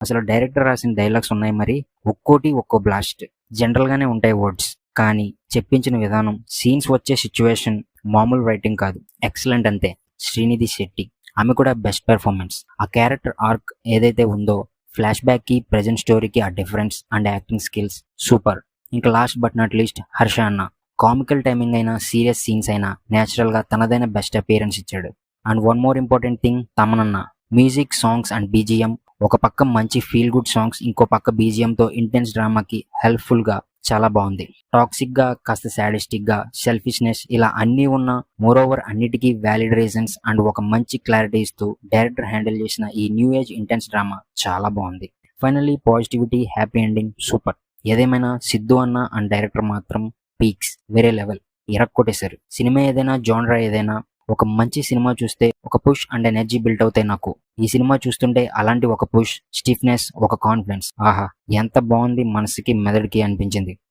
అసలు డైరెక్టర్ రాసిన డైలాగ్స్ ఉన్నాయి మరి, ఒక్కోటి ఒక్కో బ్లాస్ట్. జనరల్ గానే ఉంటాయి వర్డ్స్, కానీ చెప్పించిన విధానం, సీన్స్ వచ్చే సిచ్యువేషన్ మామూలు రైటింగ్ కాదు, ఎక్సలెంట్ అంతే. శ్రీనిధి శెట్టి, ఆమె కూడా బెస్ట్ పెర్ఫార్మెన్స్. ఆ క్యారెక్టర్ ఆర్క్ ఏదైతే ఉందో, ఫ్లాష్ బ్యాక్ కి ప్రెజెంట్ స్టోరీకి ఆ difference and acting skills super. ఇంకా last but not least Harsha అన్న, కామికల్ టైమింగ్ అయినా సీరియస్ సీన్స్ అయినా న్యాచురల్ గా తనదైన బెస్ట్ అపియరెన్స్ ఇచ్చాడు. And one more important thing, తమనన్న మ్యూజిక్, సాంగ్స్ అండ్ బీజిఎం, ఒక పక్క మంచి ఫీల్ గుడ్ సాంగ్స్, ఇంకో పక్క బీజిఎం తో ఇంటెన్స్ డ్రామాకి హెల్ప్ఫుల్ గా చాలా బాగుంది. టాక్సిక్ గా, కాస్త సాడిస్టిక్ గా, సెల్ఫిష్నెస్ ఇలా అన్నీ ఉన్న, మోర్ ఓవర్ అన్నిటికీ వ్యాలిడ్ రీజన్స్ అండ్ ఒక మంచి క్లారిటీ ఇస్తూ డైరెక్టర్ హ్యాండిల్ చేసిన ఈ న్యూ ఏజ్ ఇంటెన్స్ డ్రామా చాలా బాగుంది. Finally positivity, happy ending, super. ఏదేమైనా సిద్ధు అన్న అండ్ డైరెక్టర్ మాత్రం పీక్స్, వేరే లెవెల్, ఇరక్కొట్టేశారు. సినిమా ఏదైనా, జానరా ఏదైనా, ఒక మంచి సినిమా చూస్తే ఒక పుష్ అండ్ ఎనర్జీ బిల్డ్ అవుతాయి నాకు. ఈ సినిమా చూస్తుంటే అలాంటి ఒక పుష్, స్టిఫ్నెస్, ఒక కాన్ఫిడెన్స్, ఆహా ఎంత బాగుంది, మనసుకి మెదడుకి అనిపించింది.